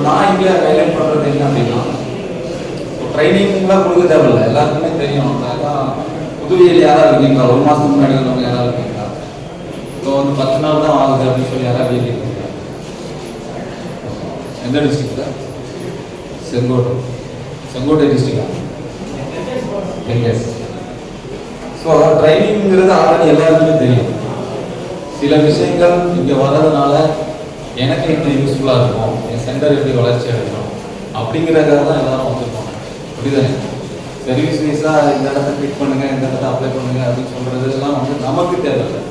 நான் இங்கே ஹைலைட் பண்ணுறது என்ன அப்படின்னா, ட்ரைனிங்லாம் கொடுக்க தேவையில்லை, எல்லாருக்குமே தெரியும். அதான் புதுவையில் யாராவது இருக்கீங்களா, ஒரு மாதத்துக்கு முன்னாடி வந்தவங்க யாராவது இருக்கீங்களா, இப்போ வந்து 10 நாள் தான் ஆகுது அப்படின்னு சொல்லி யாராவது இருக்கீங்களா? எந்த டிஸ்ட்ரிக்டில்? செங்கோட்டை டிஸ்ட்ரிக்டா? எஸ். ஸோ ட்ரைனிங்கிறது ஆல்ரெடி எல்லாருக்குமே தெரியும். சில விஷயங்கள் இங்கே வர்றதுனால எனக்கு எப்படி யூஸ்ஃபுல்லாக இருக்கும், என் சென்டர் எப்படி வளர்ச்சி அடையணும் அப்படிங்கிறதுக்காக தான் எல்லாரும் வந்துருப்பாங்க. அப்படிதானே? சர்வீஸ் வைஸாக இந்த இடத்த கிளிக் பண்ணுங்கள், இந்த இடத்த அப்ளை பண்ணுங்கள் அப்படின்னு சொல்கிறதுலாம் வந்து நமக்கு தேவையில்லை.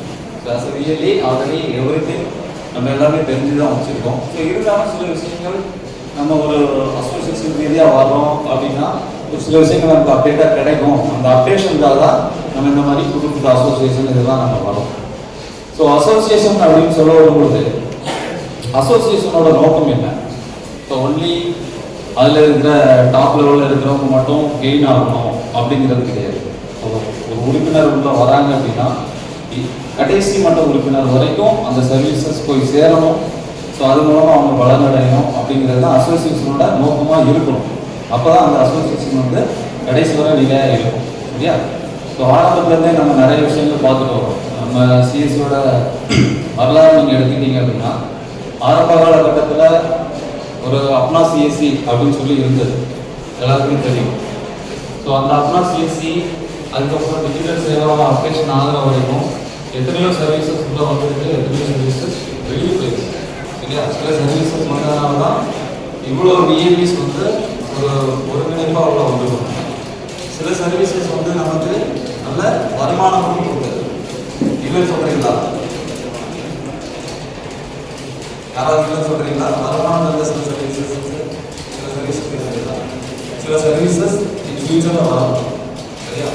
So as really already everything நம்ம எல்லாமே தெரிஞ்சு தான் வச்சுருக்கோம். ஸோ இருந்தாலும் சில விஷயங்கள் நம்ம ஒரு அசோசியேஷன் ரீதியாக வரோம் அப்படின்னா ஒரு சில விஷயங்கள் நமக்கு அப்டேட்டாக கிடைக்கும். அந்த அப்டேஷனுக்காக தான் நம்ம இந்த மாதிரி புது புது அசோசியேஷன் இதெல்லாம் நம்ம வரோம். ஸோ அசோசியேஷன் அப்படின்னு சொல்ல வரும்பொழுது அசோசியேஷனோட நோக்கம் என்ன? ஸோ ஒன்லி அதில் இருக்கிற டாப் லெவலில் இருக்கிறவங்க மட்டும் கெயின் ஆகணும் அப்படிங்கிறது கிடையாது. ஒரு உறுப்பினர் உள்ள வராங்க அப்படின்னா கடைசி மட்ட உறுப்பினர் வரைக்கும் அந்த சர்வீசஸ் போய் சேரணும். ஸோ அது மூலமாக அவங்க வளர்ந்தடையணும் அப்படிங்கிறது தான் அசோசியேஷனோட நோக்கமாக இருக்கணும். அப்போ தான் அந்த அசோசியேஷன் வந்து கடைசி வரை நிலையாக இருக்கும். சரியா? ஸோ ஆரம்பத்துலேருந்தே நம்ம நிறைய விஷயங்கள் பார்த்துட்டு வரோம். நம்ம சிஎஸ்சியோட வரலாறு நீங்கள் எடுத்துக்கிட்டீங்க அப்படின்னா ஆரம்ப காலகட்டத்தில் ஒரு அப்னா சிஎஸ்சி அப்படின்னு சொல்லி இருந்தது, எல்லாருக்குமே தெரியும். ஸோ அந்த அப்னா சிஎஸ்சி அதுக்கப்புறம் டிஜிட்டல் சேவை அப்டேஷன் ஆகிற வரைக்கும் எத்தனையோ சர்வீசஸ் உள்ள வந்துருக்கு, எத்தனையோ சர்வீசஸ் வெளியே போயிடுச்சு. சரியா? சில சர்வீசஸ் வந்ததுனால தான் இவ்வளோ விஏபிஸ் வந்து ஒரு ஒருங்கிணைப்பாக உள்ள வந்துருக்கும். சில சர்வீசஸ் வந்து நமக்கு நல்ல வருமானமும் கொடுக்குது. இல்லை சொல்கிறீங்களா? யாராவது இல்லை சொல்கிறீங்களா? வருமானம் நல்ல சில சர்வீசஸ் சில சர்வீசஸ் ஃபியூச்சரில் வரும். சரியா?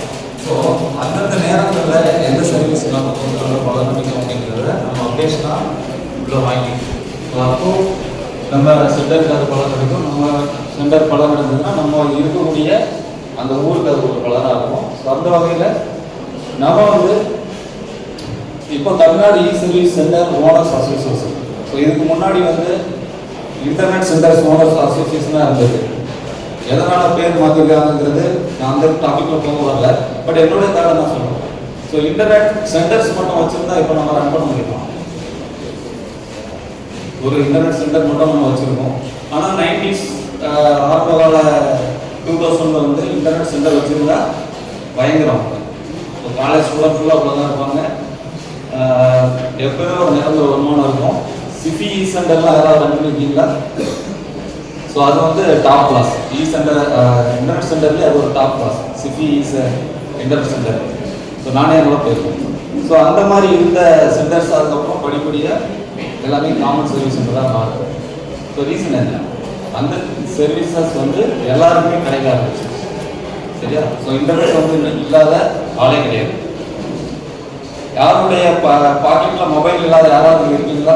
ஸோ அந்தந்த நேரங்களில் எந்த சர்வீஸ் நம்ம கொண்டு பலனமிக்கும் அப்படிங்கிறத நம்ம அப்டேஷனாக உள்ள வாங்கிக்கணும். ஸோ அப்போது நம்ம சென்டருக்கு அது பலன் கிடைக்கும். நம்ம சென்டர் பலன் எடுத்ததுன்னா நம்ம இருக்கக்கூடிய அந்த ஊருக்கு அது ஒரு பலனாக இருக்கும். ஸோ அந்த வகையில் நம்ம வந்து இப்போ Tamil Nadu e service centre owners association. So இதுக்கு முன்னாடி வந்து இன்டர்நெட் சென்டர்ஸ் ஓனர்ஸ் அசோசியேஷனாக இருந்தது. எதனால் பேர் மாற்றிருக்காங்கிறது நான் அந்த டாப்பிக்கில் போக வரல, பட் என்னுடைய தாட நான் சொல்லுவேன். ஸோ இன்டர்நெட் சென்டர்ஸ் மட்டும் வச்சுருந்தா இப்போ நம்ம ரன் பண்ண முடியுமா? ஒரு இன்டர்நெட் சென்டர் மட்டும் நம்ம வச்சுருக்கோம். ஆனால் 90s ஆரம்ப கால 2000 வந்து இன்டர்நெட் சென்டர் வச்சுருந்தா பயங்கரம். இப்போ காலேஜ் ஸ்டூடெண்ட் ஃபுல்லாக அவ்வளோ தான் இருப்பாங்க. எப்போயுமே ஒரு நிரந்தர வருமானம் இருக்கும். சிபி இ சென்டர்லாம் யாராவது ரன் பண்ணியிருக்கீங்களா? ஸோ அது வந்து டாப் கிளாஸ். இ சென்டர் இன்டர்நெட் சென்டர்லேயே அது ஒரு top class. CB is internet center. So நானே கூட போயிருக்கேன். ஸோ அந்த மாதிரி இருந்த சென்டர்ஸ் அதுக்கப்புறம் படிப்படியாக எல்லாமே காமன் சர்வீஸ் சென்டராக மாறுது. ஸோ ரீசன் என்ன? அந்த சர்வீசஸ் வந்து எல்லாருக்குமே கிடைக்க ஆரம்பிச்சு. சரியா? ஸோ இன்டர்நெட் வந்து இல்லாத ஆளே கிடையாது. யாருடைய பாக்கெட்டில் மொபைல் இல்லாத யாராவது இருக்கீங்களா?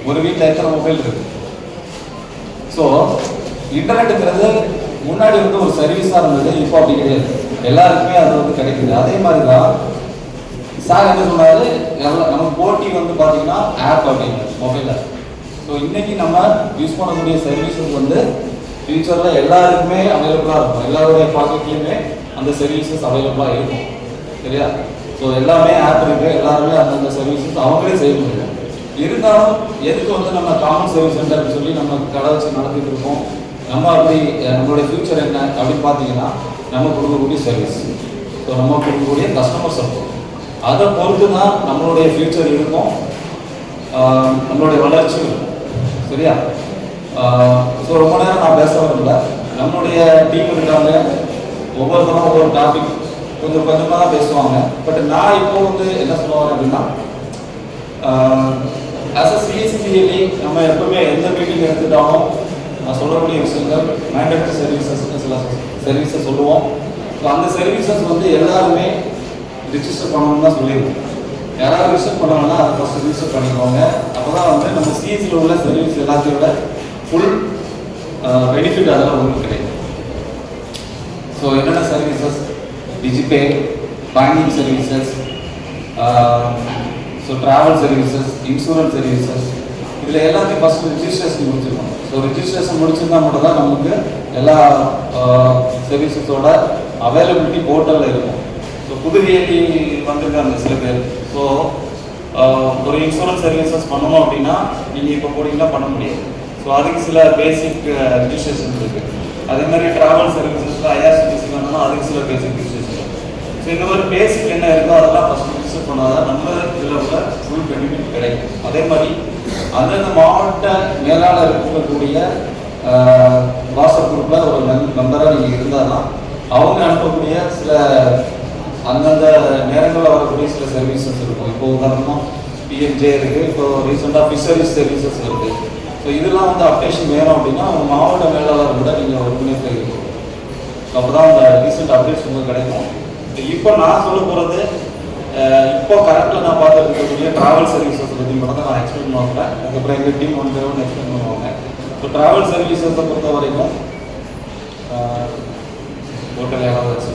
ஒரு வீட்டில் எத்தனை மொபைல் இருக்கு? ஸோ இன்டர்நெட்டுங்கிறது முன்னாடி வந்து ஒரு சர்வீஸாக இருந்தது, இப்போ அப்படி கிடையாது. எல்லாருக்குமே அது வந்து கிடைக்குது. அதே மாதிரி தான் சார் என்ன சொன்னாரு, நம்ம போட்டி வந்து பார்த்தீங்கன்னா ஆப் அப்படிங்க மொபைலில். ஸோ இன்னைக்கு நம்ம யூஸ் பண்ணக்கூடிய சர்வீசஸ் வந்து ஃபியூச்சரில் எல்லாருக்குமே அவைலபிளாக இருக்கும். எல்லாருடைய பாக்கெட்லேயுமே அந்த சர்வீசஸ் அவைலபிளாக இருக்கும். சரியா? ஸோ எல்லாமே ஆப் இருக்குது, எல்லாருமே அந்தந்த சர்வீசஸ் அவங்களே செய்ய முடியும். இருந்தாலும் எதுக்கு வந்து நம்ம காமன் சர்வீஸ் சென்டர்னு சொல்லி நம்ம கடை வச்சு நடத்திட்டு இருக்கோம். நம்ம அப்படி நம்மளுடைய ஃபியூச்சர் என்ன அப்படின்னு பார்த்தீங்கன்னா நம்ம கொடுக்கக்கூடிய சர்வீஸ், ஸோ நம்ம கொடுக்கக்கூடிய கஸ்டமர் சப்போர்ட், அதை பொறுத்து தான் நம்மளுடைய ஃபியூச்சர் இருக்கும், நம்மளுடைய வளர்ச்சி இருக்கும். சரியா? ஸோ ரொம்ப நேரம் நான் பேச வரல. நம்மளுடைய டீம் இருக்காங்க, ஒவ்வொருத்தரும் ஒவ்வொரு டாபிக் கொஞ்சம் கொஞ்சமாக தான் பேசுவாங்க. பட் நான் இப்போ வந்து என்ன சொல்லுவாங்க அப்படின்னா, ஆஸ் அ சிஎஸ்சிபிஎல்இ நம்ம எப்பவுமே எந்த மீட்டிங் எடுத்துட்டாலும் நான் சொல்லக்கூடிய விஷயங்கள் மேண்டேட்டரி சர்வீசஸ் சில சர்வீஸை சொல்லுவோம். ஸோ அந்த சர்வீசஸ் வந்து எல்லாருமே ரிஜிஸ்டர் பண்ணணும்னு தான் சொல்லிடுவோம். யாராவது ரிஜிஸ்டர் பண்ணணும்னா அதை ஃபஸ்ட்டு ரிஜிஸ்டர் பண்ணிக்கோங்க. அப்போ தான் வந்து நம்ம சிஎஸ்சியில் உள்ள சர்வீஸ் எல்லாத்தையோட ஃபுல் பெனிஃபிட் அதெல்லாம் உங்களுக்கு கிடைக்கும். ஸோ என்னென்ன services? DigiPay, banking services, so travel services, insurance services, இதில் எல்லாத்தையும் ஃபஸ்ட்டு ரிஜிஸ்ட்ரேஷன் முடிச்சிருக்கணும். ஸோ ரிஜிஸ்ட்ரேஷன் முடிச்சிருந்தா மட்டும் தான் நமக்கு எல்லா சர்வீசஸோட அவைலபிலிட்டி போர்ட்டலில் இருக்கும். ஸோ புது விஐபி வந்திருக்காங்க சில பேர். ஸோ ஒரு இன்சூரன்ஸ் சர்வீசஸ் பண்ணணும் அப்படின்னா நீங்கள் இப்போ போனீங்கன்னா பண்ண முடியாது. ஸோ அதுக்கு சில பேசிக் ரிஜிஸ்ட்ரேஷன் இருக்குது. அதே மாதிரி ட்ராவல் சர்வீசஸில் ஐஆர்சிடிசி வேணும்னா அதுக்கு சில பேசிக் ரிஜிஸ்ட்ரேஷன். ஸோ இந்த மாதிரி பேசிக் என்ன இருக்கோ அதெல்லாம் ஃபஸ்ட் ரிஜிஸ்டர் பண்ணாதான் நம்ம இதில் உள்ள ஃபுல் பெனிஃபிட் கிடைக்கும். அதே மாதிரி அந்தந்த மாவட்ட மேலாளர் இருக்கக்கூடிய வாட்ஸ்அப் குரூப்பில் ஒரு மெம்பராக நீங்கள் இருந்தால் தான் அவங்க அனுப்பக்கூடிய சில அந்தந்த நேரங்களில் வரக்கூடிய சில சர்வீசஸ் இருக்கும். இப்போ உதாரணமாக பிஎம்ஜே இருக்குது, இப்போ ரீசெண்டாக ஃபிஷரிஸ் சர்வீசஸ் இருக்குது. ஸோ இதெல்லாம் வந்து அப்டேஷன் வேணும் அப்படின்னா அவங்க மாவட்ட மேலாளர் கூட நீங்கள் ஒருங்கிணைப்பு இருக்கும். அப்போ தான் அந்த ரீசெண்ட் அப்டேட்ஸ் உங்களுக்கு கிடைக்கும். இப்போ நான் சொல்ல போகிறது இப்போ கரெக்டாக நான் பார்த்துட்டு இருக்கக்கூடிய ட்ராவல் சர்வீசஸ் பற்றி மட்டும் தான் நான் எக்ஸ்பிளைன் பண்ணுறேன். அதுக்கப்புறம் எங்கள் டீம் வந்து எக்ஸ்பிளைன் பண்ணுவாங்க. ஸோ ட்ராவல் சர்வீசஸை பொறுத்த வரைக்கும் ஹோட்டல் யாராவது வச்சு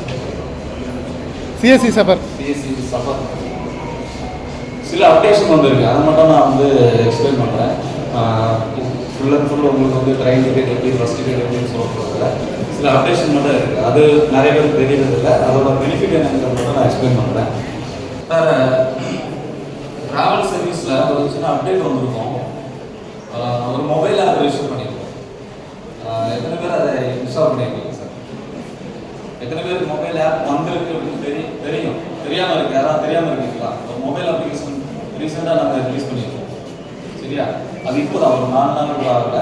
சிஎஸ்சி சஃபர் சில அப்டேஷன் வந்துருக்கு. அதை மட்டும் நான் வந்து எக்ஸ்பிளைன் பண்ணுறேன். ஃபுல் அண்ட் ஃபுல் உங்களுக்கு வந்து ட்ரெயின் டிக்கெட் எப்படி ஃபஸ்ட் டிக்கெட் எப்படின்னு சொல்ல சில அப்டேஷன் மட்டும் இருக்குது. அது நிறைய பேருக்கு தெரியறதில்லை. அதோட பெனிஃபிட் என்னங்கிறத மட்டும் நான் எக்ஸ்பிளைன் பண்ணுறேன். வேறு ட்ராவல் சர்வீஸில் ஒரு சின்ன அப்டேட் வந்திருக்கும். ஒரு மொபைல் ஆப் ரெஜிஸ்டர் பண்ணியிருக்கோம். எத்தனை பேர் அதை இன்ஸ்டால் பண்ணியிருக்கீங்க சார்? எத்தனை பேருக்கு மொபைல் ஆப் வந்திருக்கு அப்படின்னு தெரியும்? தெரியாமல் இருக்குது. யாராவது தெரியாமல் இருக்கீங்களா? ஒரு மொபைல் அப்ளிகேஷன் ரீசெண்டாக நாங்கள் ரிலீஸ் பண்ணியிருக்கோம். சரியா? அது இப்போ தான் ஒரு 4 நாள் கூட ஆகல.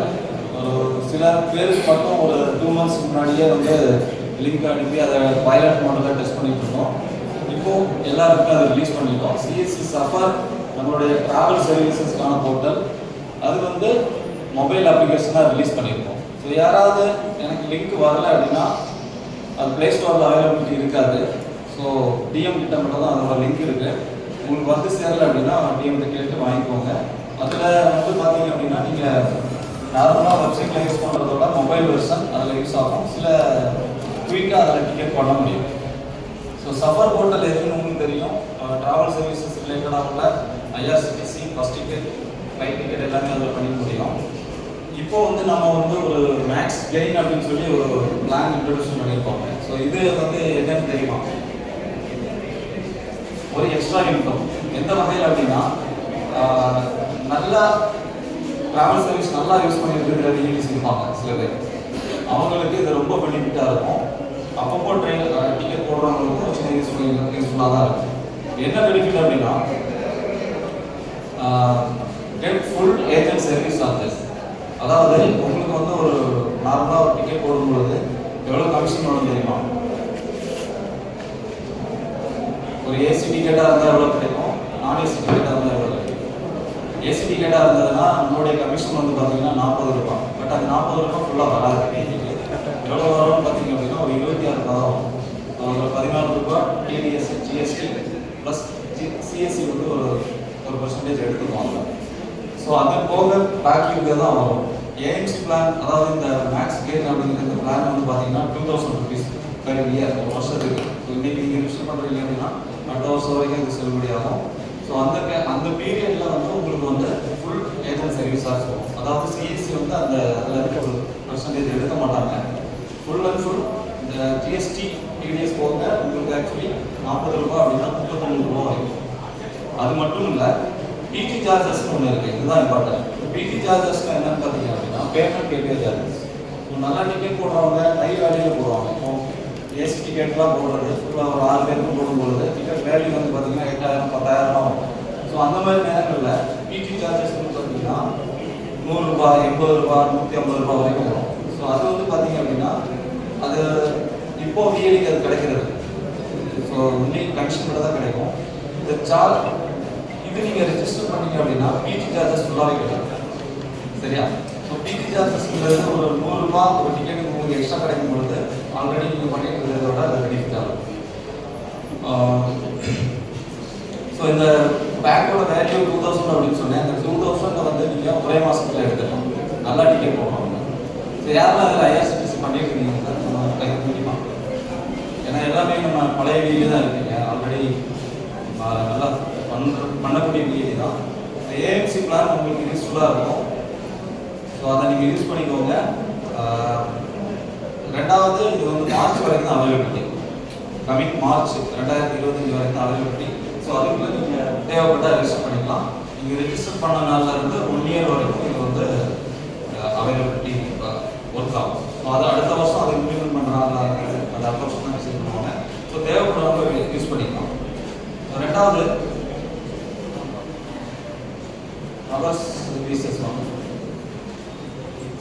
ஒரு சில பேருக்கு மட்டும் ஒரு 2 months முன்னாடியே வந்து லிங்க் அனுப்பி அதை பைலட் மாடலில் டெஸ்ட் பண்ணிட்டு இருந்தோம். இப்போது எல்லாருக்கும் அதை ரிலீஸ் பண்ணிட்டோம். சிஎஸ்சி சஃபர் நம்மளுடைய ட்ராவல் சர்வீசஸ்க்கான போர்ட்டல் அது வந்து மொபைல் அப்ளிகேஷனாக ரிலீஸ் பண்ணியிருக்கோம். ஸோ யாராவது எனக்கு லிங்க் வரல அப்படின்னா அது ப்ளே ஸ்டோரில் அவைலபிலிட்டி இருக்காது. ஸோ டிஎம் கிட்ட மட்டும் தான் அதோட லிங்க் இருக்குது. உங்களுக்கு வந்து சேரலை அப்படின்னா டிஎம்கிட்ட கேட்டு வாங்கிக்கோங்க. அதில் வந்து பார்த்தீங்க அப்படின்னா நீங்கள் நார்மலாக வெப்சைட்டில் யூஸ் பண்ணுறதோட மொபைல் வெர்ஷன் அதில் யூஸ் ஆகும். சில குயிக்காக அதில் டிக்கெட் பண்ண முடியும். ஸோ சஃபர் போர்ட்டல் எதுன்னு உங்களுக்கு தெரியும். ட்ராவல் சர்வீசஸ் ரிலேட்டடாக உள்ள IRCTC first ticket flight ticket எல்லாமே அதில் பண்ணிக்க முடியும். இப்போ வந்து நம்ம வந்து ஒரு மேக்ஸ் கெயின் அப்படின்னு சொல்லி ஒரு பிளான் இன்ட்ரடியூஸ் பண்ணியிருக்கோங்க. ஸோ இது வந்து என்னன்னு தெரியுமா? ஒரு எக்ஸ்ட்ரா இன்கம். எந்த வகையில் அப்படின்னா நல்லா ட்ராவல் சர்வீஸ் நல்லா யூஸ் பண்ணிட்டு இருக்கிற டிடிஸ் இருப்பாங்க சில பேர். அவங்களுக்கு இது ரொம்ப பெனிஃபிட்டாக இருக்கும். அப்பப்போ ட்ரெயின் டிக்கெட் போடுறவங்களுக்கும் சின்ன யூஸ்ஃபுல்லாக தான் இருக்கும். என்ன பெனிஃபிட் அப்படின்னா get full agent service charges. அதாவது உங்களுக்கு வந்து ஒரு நார்மலாக ஒரு டிக்கெட் போடும்பொழுது எவ்வளோ கமிஷன் வரும் தெரியுமா? ஒரு ஏசி டிக்கெட்டாக இருந்தால் எவ்வளோ கிடைக்கும், நான் ஏசி டிக்கெட்டாக இருந்தால் எவ்வளோ கிடைக்கும்? ஏசி டிக்கெட்டாக இருந்ததுன்னா நம்மளுடைய கமிஷன் வந்து பார்த்தீங்கன்னா 40 ரூபாய். பட் அது 40 ரூபாய் ஃபுல்லாக வராது. எவ்வளோ வரும்னு பார்த்தீங்க அப்படின்னா ஒரு 26 ரூபா தான் வரும். ஒரு 14 ரூபாய் டிடிஎஸ் ஜிஎஸ்டி ப்ளஸ் சிஎஸ்சி வந்து ஒரு பர்சன்டேஜ் எடுத்துக்குவாங்க. ஸோ அது போக பாக்கி தான் வரும். ஏஎம்சி பிளான், அதாவது இந்த மேக்ஸ் கெயின் அப்படிங்கிற இந்த பிளான் வந்து பார்த்தீங்கன்னா 2000 rupees பெர் இயர், ஒரு வருஷத்துக்கு. ஸோ இன்றைக்கி நீங்கள் ரிஜிஸ்டர் பண்ணுறீங்க அப்படின்னா அடுத்த வருஷம் வரைக்கும் இது செல்லுபடியாகும். ஸோ அந்த பீரியடில் வந்து உங்களுக்கு வந்து ஃபுல் ஏஜென்ட் சர்வீஸாக இருக்கும். அதாவது சிஎஸ்சி வந்து அதில் இருக்க ஒரு பர்சன்டேஜ் எடுக்க மாட்டாங்க. ஃபுல் அண்ட் ஃபுல் இந்த ஜிஎஸ்டி டிடிஎஸ் போக உங்களுக்கு ஆக்சுவலி 40 ரூபாய் அப்படின்னா 39 ரூபா வரைக்கும். அது மட்டும் இல்லை, பிடி சார்ஜஸ்ன்னு ஒன்று இருக்குது. இதுதான் இம்பார்ட்டன்ட். பிடி சார்ஜஸ்ன்னு என்னன்னு பார்த்தீங்க அப்படின்னா பேமெண்ட் கேட்வே சார்ஜஸ். ஸோ நல்லா டிக்கெட் போடுறவங்க கை வேலையில் போடுவாங்க. இப்போ ஏசி டிக்கெட்லாம் போடுறது ஃபுல்லாக ஒரு 6 பேருக்கு போடும்பொழுது டிக்கெட் வேல்யூ வந்து பார்த்தீங்கன்னா 8000 10,000 ஆகும். ஸோ அந்த மாதிரி நேரங்களில் பிடி சார்ஜஸ் வந்து பார்த்தீங்கன்னா 100 ரூபாய் 80 ரூபாய் 150 ரூபாய் வரைக்கும் வரும். ஸோ அது வந்து பார்த்தீங்க அப்படின்னா அது இப்போ விஏடிக்கு அது கிடைக்கிறது. ஸோ ஒன்லி கமிஷன் கூட தான் கிடைக்கும். இந்த சார்ஜ் இது நீங்கள் ரெஜிஸ்டர் பண்ணீங்க அப்படின்னா பிடி சார்ஜஸ் ஃபுல்லாகவே கிடைக்கும். சரியா? ஸோ பிடி சார்ஜஸ்ங்கிறது ஒரு 100 ரூபாய் ஒரு டிக்கெட்டுக்கு உங்களுக்கு எக்ஸ்ட்ரா கிடைக்கும் பொழுது ஆல்ரெடி நீங்கள் பண்ணிட்டு இருக்கிறதோட அது பெனிஃபிட் ஆகும். ஸோ இந்த பேக்கோட வேல்யூ 2000 அப்படின்னு சொன்னேன். அந்த 2000 வந்து நீங்கள் ஒரே மாதத்தில் எடுத்துக்கலாம். நல்லா டிக்கெட் போடுவாங்க. ஸோ யாரெல்லாம் அதில் ஐஆர்சிடிசி பண்ணிட்டு இருக்கீங்க சார்? நம்ம கைது முடியுமா? ஏன்னா எல்லாமே நம்ம பழைய வீடியோ தான் இருக்கீங்க. ஆல்ரெடி நல்லா பண்ணக்கூடிய வீடியோ தான். இந்த ஏஎம்சி பிளான் உங்களுக்கு யூஸ்ஃபுல்லாக இருக்கும். ஸோ அதை நீங்கள் யூஸ் பண்ணிக்கோங்க. ரெண்டாவது இது வந்து மார்ச் வரைக்கும் தான் அவைலபிலிட்டி. கமிங் மார்ச் 2025 வரைக்கும் தான் அவைலபிலிட்டி. ஸோ அதுக்குள்ளே நீங்கள் தேவைப்பட்டால் ரெஜிஸ்டர் பண்ணிக்கலாம். நீங்கள் ரெஜிஸ்டர் பண்ண நாளில் இருந்து 1 இயர் வரைக்கும் இது வந்து அவைலபிலிட்டி ஒர்க் ஆகும். ஸோ அதை அடுத்த வருஷம் அதை இம்ப்ளிமெண்ட் பண்ணுறாங்க, அது அடுத்த வருஷம் தான் ரிசீவ் பண்ணுவாங்க. ஸோ தேவைப்படுறவங்க யூஸ் பண்ணிக்கலாம். ரெண்டாவது அவர் சர்வீசஸ் வாங்க.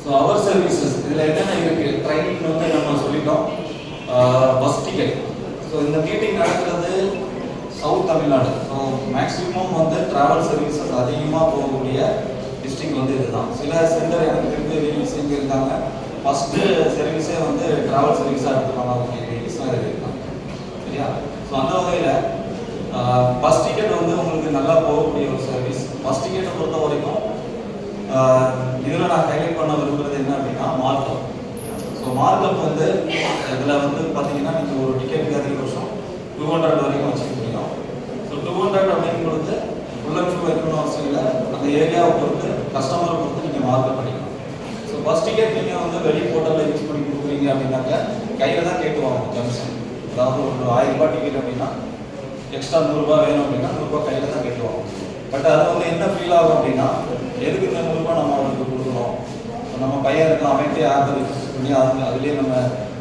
ஸோ அவர் சர்வீசஸ் இதில் என்னென்ன இருக்குது? ட்ரைனிங் வந்து நம்ம சொல்லிட்டோம். Bus ticket. ஸோ இந்த மீட்டிங் நடக்கிறது சவுத் தமிழ்நாடு. ஸோ மேக்ஸிமம் வந்து ட்ராவல் சர்வீசஸ் அதிகமாக போகக்கூடிய டிஸ்ட்ரிக்ட் வந்து இதுதான். சில சென்டர் எனக்கு தெரிஞ்ச ரீல்ஸ் எங்கே இருக்காங்க, ஃபஸ்ட்டு சர்வீஸே வந்து ட்ராவல் சர்வீஸாக எடுத்து பண்ணக்கூடிய ரீல்ஸ்லாம் இருக்காங்க. சரியா? ஸோ அந்த வகையில் பஸ் டிக்கெட் வந்து உங்களுக்கு நல்லா போகக்கூடிய ஒரு சர்வீஸ். பஸ் டிக்கெட்டை பொறுத்த வரைக்கும் இதில் நான் ஹைலைட் பண்ண விரும்புகிறது என்ன அப்படின்னா மார்க்கப். ஸோ மார்க்கப் வந்து இதில் வந்து பார்த்தீங்கன்னா நீங்கள் ஒரு டிக்கெட்டுக்கு அதிகபட்சம் 200 வரைக்கும் வச்சுக்க முடியும். ஸோ 200 அப்படிங்கிறது ஃபுல் அண்ட் ஃபுல் வைக்கணும் அவசியம் இல்லை. அந்த ஏரியாவை பொறுத்து கஸ்டமரை பொறுத்து நீங்கள் மார்க்கப் பண்ணிக்கலாம். ஸோ பஸ் டிக்கெட் நீங்கள் வந்து வெளி போர்ட்டலில் யூஸ் பண்ணி கொடுக்குறீங்க அப்படின்னாக்க கையில் தான் கேட்டுவாங்க கமிஷன். அதாவது ஒரு 1000 ரூபாய் டிக்கெட் அப்படின்னா எக்ஸ்ட்ரா 100 ரூபாய் வேணும் அப்படின்னா 100 ரூபாய் கையில் தான் கேட்டுவாங்க. பட் அது வந்து என்ன ஃபீல் ஆகும் அப்படின்னா, எதுக்கு இந்த 100 ரூபாய் நம்ம அவங்களுக்கு கொடுக்கணும், நம்ம பையன் இருக்கலாம் அவன்கிட்டே ஆப் யூஸ் பண்ணி அதுலேயே நம்ம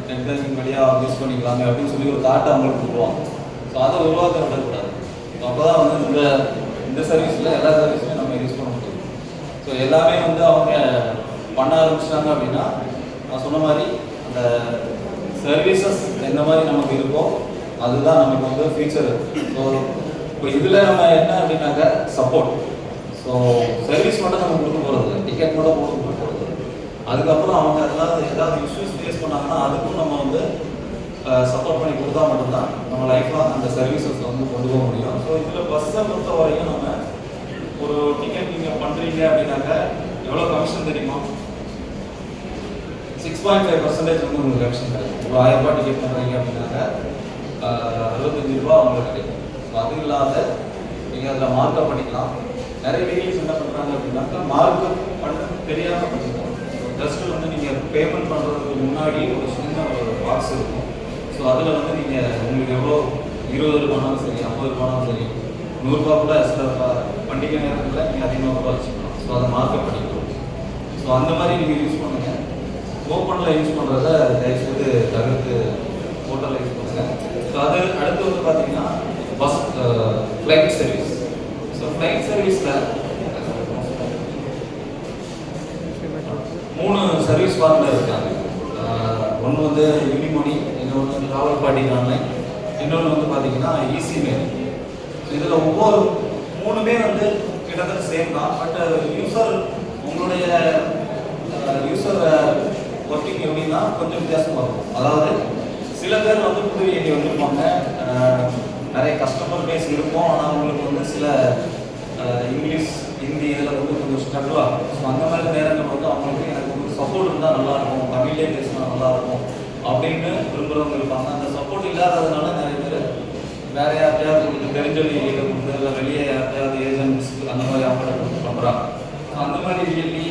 நெட் பேங்கிங் வழியாக யூஸ் பண்ணிக்கலாங்க அப்படின்னு சொல்லி ஒரு தாட்டை அவங்களுக்கு கொடுவாங்க. ஸோ அதை உருவாக்க விடக்கூடாது. அப்போ தான் வந்து இந்த சர்வீஸில் எல்லா சர்வீஸுமே நம்ம யூஸ் பண்ண முடியும். ஸோ எல்லாமே வந்து அவங்க பண்ண ஆரம்பிச்சிட்டாங்க அப்படின்னா நான் சொன்ன மாதிரி அந்த சர்வீசஸ் எந்த மாதிரி நமக்கு இருக்கோ அதுதான் நமக்கு வந்து ஃபியூச்சர். ஸோ இப்போ இதில் நம்ம என்ன அப்படின்னாக்க சப்போர்ட். ஸோ சர்வீஸ் மட்டும் நம்ம கொடுக்க போகிறது, டிக்கெட் மட்டும் கொடுக்க போகிறது. அதுக்கப்புறம் அவங்க ஏதாவது இஷ்யூஸ் ஃபேஸ் பண்ணாங்கன்னா அதுக்கும் நம்ம வந்து சப்போர்ட் பண்ணி கொடுத்தா மட்டும்தான் நம்ம லைஃப்லாம் அந்த சர்வீசஸ் வந்து கொண்டு போக முடியும். ஸோ இதில் பஸ்ஸை பொறுத்த வரைக்கும் நம்ம ஒரு டிக்கெட் நீங்கள் பண்ணுறீங்க அப்படின்னாக்க எவ்வளோ கமிஷன் தெரியுமா? 6.5% வந்து உங்களுக்கு கமிஷன் கிடைக்கும். ஒரு 1000 ரூபாய் டிக்கெட் பண்ணுறீங்க அப்படின்னாக்க 65 ரூபா உங்களுக்கு கிடைக்கும். ஸோ அது இல்லாத நீங்கள் அதில் மார்க்கப் பண்ணிக்கலாம். நிறைய டீலர்ஸ் என்ன பண்ணுறாங்க அப்படின்னாக்கா மார்க்கப் பண்ண தெரியாமல் பண்ணிக்கலாம். ஜஸ்ட்டு வந்து நீங்கள் பேமெண்ட் பண்ணுறதுக்கு முன்னாடி ஒரு சின்ன ஒரு பாக்ஸ் இருக்கும். ஸோ அதில் வந்து நீங்கள் உங்களுக்கு எவ்வளோ 20 ரூபானாலும் சரி, 50 ரூபானாலும் சரி, 100 ரூபா கூட சில பண்டிகை நேரத்தில் நீங்கள் அதிகமாக கூட வச்சுக்கலாம். ஸோ அதை மார்க்கப் பண்ணிக்கலாம். ஸோ அந்த மாதிரி நீங்கள் யூஸ் பண்ணுங்கள். ஓப்பனில் யூஸ் பண்ணுறத தயவுசெய்து தவிர்த்து ஹோட்டலில் யூஸ் பண்ணுங்கள். ஸோ அது அடுத்து வந்து பார்த்தீங்கன்னா bus flight service. So flight சர்வீஸில் 3 சர்வீஸ் பார்ட்னர் இருக்காங்க. ஒன்று வந்து யூனிமோனி, இன்னொன்று ட்ராவல் பார்ட்டிங் ஆன்லைன், இன்னொன்று வந்து பார்த்தீங்கன்னா ஈஸி மெயில். ஸோ இதில் ஒவ்வொரு 3மே வந்து கிட்டத்தட்ட சேம் தான். பட் யூசர் உங்களுடைய யூசர் ஒர்க்கிங் எப்படின்னா கொஞ்சம் வித்தியாசமாக இருக்கும். அதாவது சில பேர் வந்து புது ஏரியா வந்துருப்பாங்க, நிறைய கஸ்டமர் பேஸ் இருக்கும். ஆனால் அவங்களுக்கு வந்து சில இங்கிலீஷ் ஹிந்தி இதில் வந்து கொஞ்சம் ஸ்ட்ரகிள் ஆகும். ஸோ அந்த மாதிரி நேரங்கள் வந்து அவங்களுக்கு எனக்கு வந்து சப்போர்ட் இருந்தால் நல்லாயிருக்கும், தமிழ்லேயே பேசினா நல்லாயிருக்கும் அப்படின்னு விரும்புகிறவங்க இருப்பாங்க. அந்த சப்போர்ட் இல்லாததுனால நிறைய பேர் வேறு யார்ட்டையாவது உங்களுக்கு தெரிஞ்சவங்க கொடுத்து இல்லை வெளியே யார்ட்டையாவது ஏஜென்ட்ஸ் அந்த மாதிரி அவங்கள்ட்ட பண்ணுறாங்க. ஸோ அந்த மாதிரி ரியலி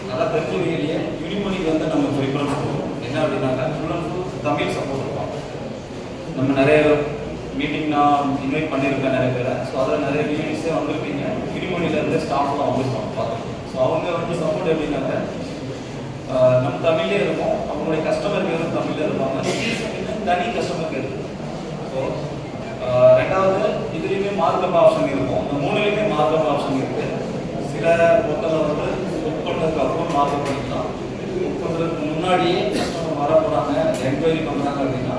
நல்லா தெரிஞ்சவங்களையே யூனிமோனிக்கு வந்து நம்ம ப்ரிஃபரன்ஸ் கொடுப்போம். என்ன அப்படின்னாக்கா full and full Tamil support இருப்பாங்க. நம்ம நிறைய மீட்டிங் நான் இன்வைட் பண்ணியிருக்கேன் நிறைய பேரை. ஸோ அதில் நிறைய யூனிட்ஸே வந்திருக்கீங்க. யூனிமோனிலேருந்து ஸ்டாஃப்லாம் வந்திருப்பாங்க பார்த்துருக்கோம். ஸோ அவங்க வந்து சப்போர்ட் எப்படின்னாக்க நம்ம தமிழ்லே இருக்கும், அவங்களுடைய கஸ்டமர் கேர் தமிழில் இருப்பாங்க, தனி கஸ்டமர் கேர். ஸோ ரெண்டாவது இதுலேயுமே மார்க்கப் ஆப்ஷன் இருக்கும். இந்த 3லேயுமே மார்க்கப் ஆப்ஷன் இருக்குது. சில பொருட்களில் வந்து புக் பண்ணுறதுக்கு அப்புறம் மார்க்கப் பண்ணிக்கலாம். புக் பண்ணுறதுக்கு முன்னாடியே கஸ்டமர் வர போகிறாங்க, என்கொயரி பண்ணுறாங்க அப்படின்னா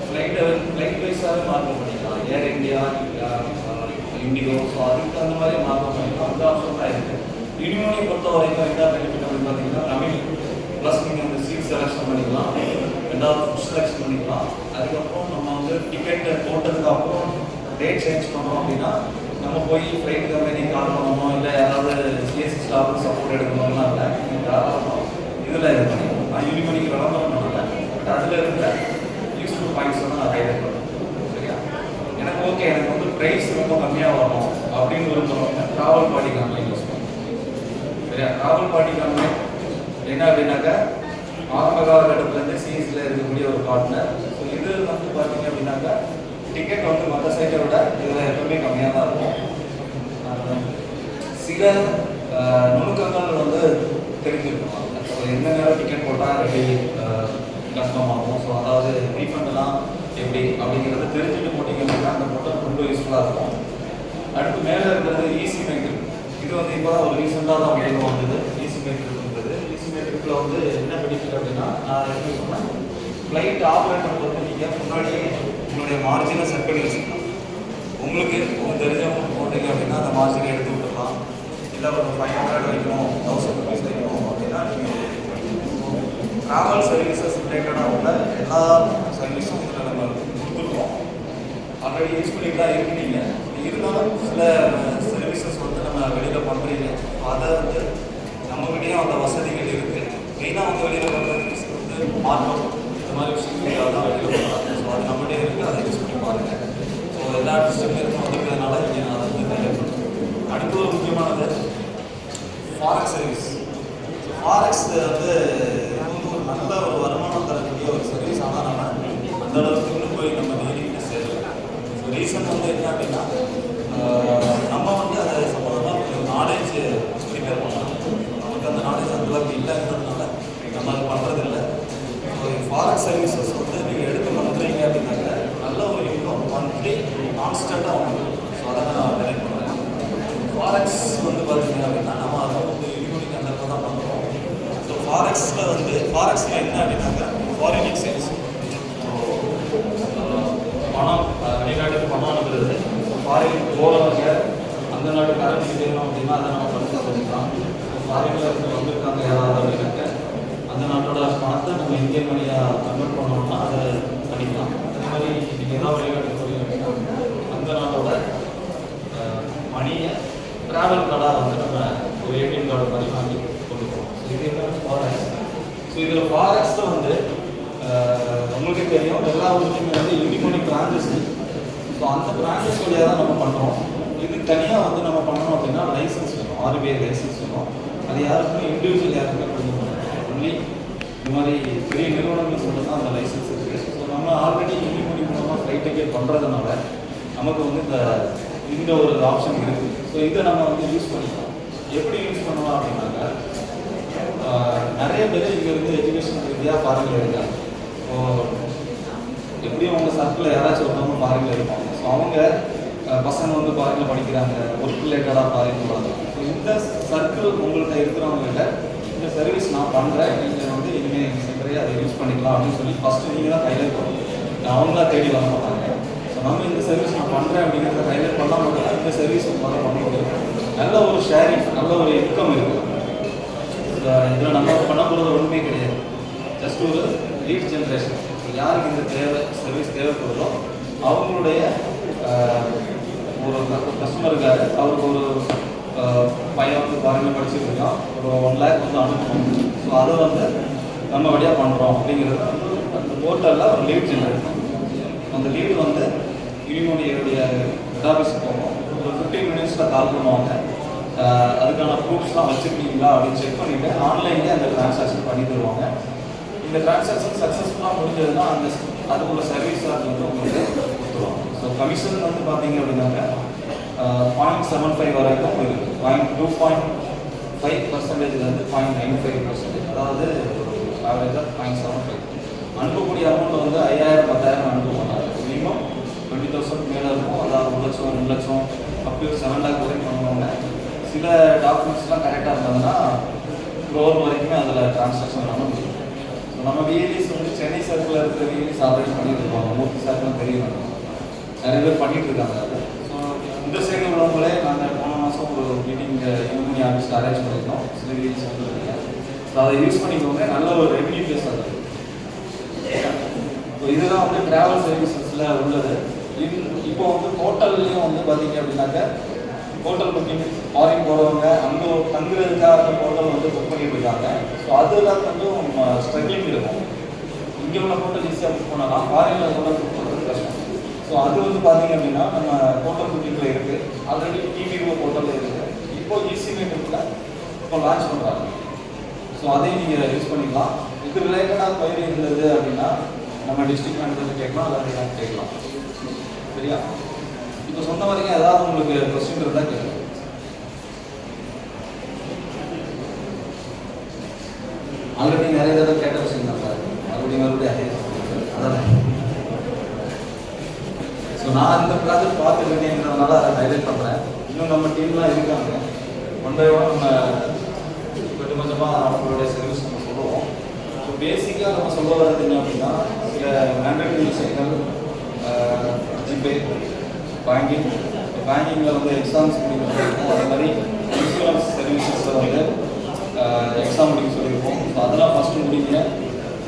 ஃப்ளைட் வைஸாகவே மார்க்கப் பண்ணிக்கலாம். ஏர் இந்தியா, இண்டிகோ, ஸோ அதுக்கு அந்த மாதிரி மார்க்கப் பண்ணிக்கலாம். அந்த ஆப்ஷன் தான் இருக்குது. யூனிமோனியை பொறுத்த வரைக்கும் என்ன பெனிஃபிட் அப்படின்னு பார்த்தீங்கன்னா தமிழ் ப்ளஸ் நீங்கள் வந்து சீட் செலெக்ஷன் பண்ணிக்கலாம், ரெண்டாவது ஃபுட் செலெக்ஷன் பண்ணிக்கலாம். அதுக்கப்புறம் நம்ம வந்து டிக்கெட்டை போட்டதுக்கு அப்புறம் டேட் சேஞ்ச் பண்ணோம் அப்படின்னா நம்ம போய் ஃப்ளைட் கம்பெனி கால் பண்ணணும், இல்லை யாராவது சிஎஸ்சி ஸ்டாஃபுக்கு சப்போர்ட் எடுக்கணும்னா இல்லை, நீங்கள் தாராளமாக இதில் இது பண்ணிக்கலாம். நான் யூனிமோனிக்கு விளம்பரம் பண்ணல, பட் அதில் இருக்கிற யூஸ்ஃபுல் பாயிண்ட்ஸ் வந்து நான் ஹைலைட் பண்ணுறேன். சரியா? எனக்கு ஓகே, எனக்கு வந்து ப்ரைஸ் ரொம்ப கம்மியாக வரணும் அப்படின்னு விரும்புகிறவங்க ட்ராவல் பாடி கம்பெனி யூஸ் பண்ணுவோம். சரியா? ட்ராவல் பாடி கம்பெனி என்ன அப்படின்னாக்கா ஆரம்ப காலகட்டத்திலேருந்து சிஎஸ்சியில் இருக்கக்கூடிய ஒரு பார்ட்னர். ஸோ இது வந்து பார்த்தீங்க அப்படின்னாக்கா டிக்கெட் வந்து மற்ற சைட்டை விட இதில் எப்பவுமே கம்மியாக தான் இருக்கும். சில நுணுக்கங்கள் வந்து தெரிஞ்சிருக்கணும். ஸோ எந்த நேரம் டிக்கெட் போட்டால் எப்படி கஷ்டமாகும், ஸோ அதாவது ரீஃபண்டெல்லாம் எப்படி அப்படிங்கிறத தெரிஞ்சுட்டு போட்டிங்க அப்படின்னா அந்த போட்டால் ரொம்ப யூஸ்ஃபுல்லாக இருக்கும். அடுத்து மேலே இருக்கிறது ஈஸி மேக்கர். இது வந்து இப்போ ஒரு ரீசெண்டாக தான் உங்களுக்கு வந்தது ஈஸி மேக்கர்ன்றது. ஈஸி மேக்கரில் வந்து என்ன பெனிஃபிட் அப்படின்னா நான் எப்படி சொன்னேன், ஃப்ளைட் ஆப்ரேட்டர் வந்து நீங்கள் முன்னாடியே உங்களுடைய மார்ஜினை செட் பண்ணி வச்சுக்கலாம். உங்களுக்கு தெரிஞ்சவங்க போட்டீங்க அப்படின்னா அந்த மார்ஜினை எடுத்து விட்டுக்கலாம். இல்லை ஒரு 500 வைக்கணும், 1000 ருபீஸ் வைக்கணும் அப்படின்னா நீங்கள் ட்ராவல் சர்வீசஸ் ரிலேட்டடாக உள்ள எல்லா சர்வீஸும் இதில் நம்ம கொடுத்துருக்கோம். ஆல்ரெடி யூஸ் பண்ணிட்டு தான் இருக்கிறீங்க. இருந்தாலும் சில சர்வீசஸ் வந்து நம்ம வெளியில் பண்ணுறீங்க, அதை வந்து நம்மகிட்டையும் அந்த வசதிகள் இருக்குது. மெயினாக வந்து வெளியில் பண்ணுறது வந்து மார்க்கம் இந்த மாதிரி விஷயங்கள் தான் வெளியில் பண்ணுறாங்க. ஸோ அது நம்மகிட்டே இருக்குது, அதை யூஸ் பண்ணி பாருங்கள். ஸோ எல்லா டிஸ்ட்ரிக்ட்லேருந்தும் வந்துருக்கிறதுனால இங்கே நான் அதை வந்து கையில் பண்ணுறேன். அடுத்து ஒரு முக்கியமானது ஃபாரெக்ஸ் சர்வீஸ். ஃபாரெக்ஸ் வந்து ஒரு நல்ல ஒரு வருமானம் தரக்கூடிய ஒரு சர்வீஸ். ஆனால் நம்ம அந்த அளவுக்கு இன்னும் போய் நம்ம நேரிட்டு சேரல. ஸோ ரீசன் வந்து என்ன அப்படின்னா நம்ம வந்து அதை சம்பந்தமாக கொஞ்சம் நாலேஜ் ப்ரிப்பேர் பண்ணலாம். நமக்கு அந்த நாலேஜ் அந்த அளவுக்கு இல்லைங்கிறதுனால நம்ம அது பண்ணுறதில்லை. ஸோ ஃபாரெக்ஸ் சர்வீசஸ் வந்து நீங்கள் எடுத்து பண்ணுறீங்க அப்படின்னாக்க நல்ல ஒரு இன்கம் மந்த்லி கான்ஸ்டண்ட்டாக வந்துடும். ஸோ அதை நான் டெலிட் பண்ணுறேன். ஃபாரெக்ஸ் வந்து பார்த்தீங்க அப்படின்னா நம்ம அதை வந்து யூனிக் அந்த தான் பண்ணுறோம். ஸோ ஃபாரெக்ஸில் வந்து ஃபாரெக்ஸில் என்ன அப்படின்னாக்கா ஃபாரின் எக்ஸ்சேஞ்ச், பணம் வெளிநாட்டுக்கு பணம் அனுப்புறது. ஃபாரின் போகிறவங்க அந்த நாட்டு கரன்சி வேணும் அப்படின்னா அதை நம்ம படித்து சொல்லிக்கலாம். ஃபாரினில் இருந்து வந்திருக்காங்க யாராவது அப்படின்னாக்க அந்த நாட்டோட பணத்தை நம்ம இந்தியன் மணியாக கன்வெர்ட் பண்ணோம்னா அதை பண்ணிக்கலாம். அதே மாதிரி நீங்கள் ஏதாவது வெளிநாட்டுக்கு போகிறீங்க அப்படின்னா அந்த நாட்டோட மணியை ட்ராவல் கார்டாக வந்து நம்ம ஒரு ஏடிஎம் கார்டு மாதிரி வாங்கி கொண்டு போகிறோம். ஸோ இது எல்லாமே ஃபாரெக்ஸ். ஸோ இதில் ஃபாரெக்ஸில் வந்து உங்களுக்கு தெரியும் எல்லா ஊருக்குமே வந்து யூனிக் பிரான்ச்சஸ். ஸோ அந்த பிரான்ச்சஸ் வழியாக தான் நம்ம பண்ணுறோம். இது தனியாக வந்து நம்ம பண்ணணும் அப்படின்னா லைசன்ஸ் வேணும், RBI லைசன்ஸ் வேணும். அது யாருக்குமே இண்டிவிஜுவல் யாருக்குமே கொடுக்கணும். ஒன்லி இந்த மாதிரி பெரிய நிறுவனங்கள் மட்டும் தான் அந்த லைசன்ஸ் இருக்குது. ஸோ நம்ம ஆல்ரெடி யூனிக் மூலமாக ஃப்ளைட் டிக்கெட் பண்ணுறதுனால நமக்கு வந்து இந்த ஒரு ஆப்ஷன் இருக்குது. ஸோ இதை நம்ம வந்து யூஸ் பண்ணிக்கலாம். எப்படி யூஸ் பண்ணலாம் அப்படின்னாக்கா நிறைய பேர் இங்கேருந்து எஜுகேஷன் ரீதியாக ஃபாரினில் இருக்காங்க. ஸோ எப்படியும் அவங்க சர்க்கிளில் யாராச்சும் ஒருத்தவங்க ஃபாரினில் இருப்பாங்க. ஸோ அவங்க பசங்க வந்து ஃபாரினில் படிக்கிறாங்க, ஒர்க் ரிலேட்டடாக ஃபாரின் போகிறாங்க. ஸோ இந்த சர்க்கிள் உங்கள்கிட்ட இருக்கிறவங்ககிட்ட இந்த சர்வீஸ் நான் பண்ணுறேன், நீங்கள் வந்து இனிமேல் எங்கள் சென்டரே அதை யூஸ் பண்ணிக்கலாம் அப்படின்னு சொல்லி ஃபஸ்ட்டு நீங்கள் தான் ஹைலைட் பண்ணணும். அவங்களா தேடி வர மாட்டாங்க. ஸோ நம்ம இந்த சர்வீஸ் நான் பண்ணுறேன் அப்படிங்கிறத ஹைலைட் பண்ணால் மட்டும் இந்த சர்வீஸ் உங்களால் பண்ண முடியும். நல்ல ஒரு ஷேரிங், நல்ல ஒரு இன்கம் இருக்குது. இதில் நம்ம பண்ண போகிறது ஒன்றுமே கிடையாது, ஜஸ்ட் ஒரு லீட் ஜென்ரேஷன். யாருக்கு இந்த சர்வீஸ் தேவைப்படுதோ அவங்களுடைய ஒரு கஸ்டமருக்காக அவருக்கு ஒரு பையன் வந்து ஃபாரினில் படிச்சுட்டு இருக்கான், ஒரு 1 lakh வந்து அனுப்பணும். ஸோ அதை வந்து நம்ம வழியாக பண்ணுறோம் அப்படிங்கிறது வந்து அந்த போர்ட்டலில் ஒரு லீட் ஜென்ரேட் பண்ணுறோம். அந்த லீடு வந்து யூனிமோனியோடைய ஹெட் ஆஃபீஸ் போகும். ஒரு 15 minutes கால் பண்ணுவாங்க. அதுக்கான ப்ரூஃப்ஸ்லாம் வச்சுருக்கீங்களா அப்படின்னு செக் பண்ணிவிட்டு ஆன்லைன்லேயே அந்த ட்ரான்சாக்ஷன் பண்ணி தருவாங்க. இந்த ட்ரான்சாக்ஷன் சக்ஸஸ்ஃபுல்லாக முடிஞ்சதுன்னா அந்த அதுக்குள்ள சர்வீஸ் சார்ஜ் வந்து உங்களுக்கு கொடுத்துருவாங்க. ஸோ கமிஷன் வந்து பார்த்தீங்க அப்படின்னாக்க 0.75 வரைக்கும் இருக்குது. 2.5%லேருந்து 0.95%, அதாவது ஆவரேஜாக 0.75. அனுப்பக்கூடிய அமௌண்ட் வந்து 5000 10,000 அனுப்ப மாட்டாங்க. மினிமம் 20,000 மேலே இருக்கும். அதாவது 1 லட்சம் 2 லட்சம் அப் டு 7 lakh வரைக்கும் பண்ணுவாங்க. சில டாக்குமெண்ட்ஸ்லாம் கரெக்டாக இருந்ததுன்னா க்ரோர் வரைக்குமே அதில் ட்ரான்சாக்ஷன் பண்ண முடியும். ஸோ நம்ம விஏலிஸ் வந்து சென்னை சர்க்கிளில் இருக்கிற விஏலிஸ் ஆல்ரெடி பண்ணிட்டு இருப்பாங்க. மூர்த்தி சர்க்கிள் தெரியும், நிறைய பேர் பண்ணிட்டு இருக்காங்க. அது ஸோ இந்த சைடு உள்ளவங்களே நாங்கள் போன மாதம் ஒரு மீட்டிங் யூனியன் ஆஃபீஸில் அரேஞ்ச் பண்ணியிருந்தோம். சில விஏலிஸ் வந்துருக்கீங்க. ஸோ அதை யூஸ் பண்ணிக்கோங்க. நல்ல ஒரு ரெவன்யூ பேஸ் ஆகுது. ஸோ இதுதான் வந்து ட்ராவல் சர்வீசஸில் உள்ளது. இப்போ வந்து ஹோட்டல்லையும் வந்து பார்த்தீங்க அப்படின்னாக்க ஹோட்டல் புக்கிங் ஃபாரின் போகிறவங்க அங்கே தங்குறதுக்காக ஹோட்டல் வந்து புக் பண்ணிட்டு இருக்காங்க. ஸோ அதெல்லாம் கொஞ்சம் ஸ்ட்ரகிளிங் இருக்கும். இங்கே உள்ள ஹோட்டல் ஈஸியாக புக் பண்ணலாம், ஃபாரினில் ஹோட்டல் புக் பண்ணுறது கஷ்டம். ஸோ அது வந்து பார்த்தீங்க அப்படின்னா நம்ம போர்ட்டல் புக்கிங்கில் இருக்குது, ஆல்ரெடி டிவிஓ போர்ட்டலில் இருக்குது, இப்போ ஈஸிமேட்டில் இப்போ லான்ச் பண்ணுறாங்க. ஸோ அதையும் நீங்கள் யூஸ் பண்ணிக்கலாம். இது ரிலேட்டடாக பயிர் இருந்தது அப்படின்னா நம்ம டிஸ்ட்ரிக்ட் மேனேஜர் கேட்கலாம், எல்லாத்தையும் கேட்கலாம். சரியா? இப்போ சொன்ன வரைக்கும் ஏதாவது உங்களுக்கு கொஸ்டின் இருந்தால் கேட்கலாம். ஆல்ரெடி நிறைய தடவை கேட்ட விஷயம் தான் சார், மறுபடியும் அதே அதான். ஸோ நான் இந்த ப்ராஜெக்ட் பார்த்துருக்கேன்றதுனால அதை ஹைலைட் பண்ணுறேன். இன்னும் நம்ம டீம்லாம் இருக்காங்க, ஒன் பை ஒன் நம்ம கொஞ்சம் கொஞ்சமாக அவங்களுடைய சர்வீஸ் நம்ம சொல்லுவோம். ஸோ பேசிக்காக நம்ம சொல்ல வர்றது என்ன அப்படின்னா, சில மேண்டேட்டரி விஷயங்கள், ஜிபே, பேங்கிங்கில் வந்து எக்ஸாம்ஸ் முடிக்க சொல்லியிருக்கோம், அதே மாதிரி இன்சூரன்ஸ் சர்வீசஸில் வந்து எக்ஸாம் முடிக்க சொல்லியிருக்கோம். ஸோ அதெல்லாம் ஃபஸ்ட்டு முடிங்க.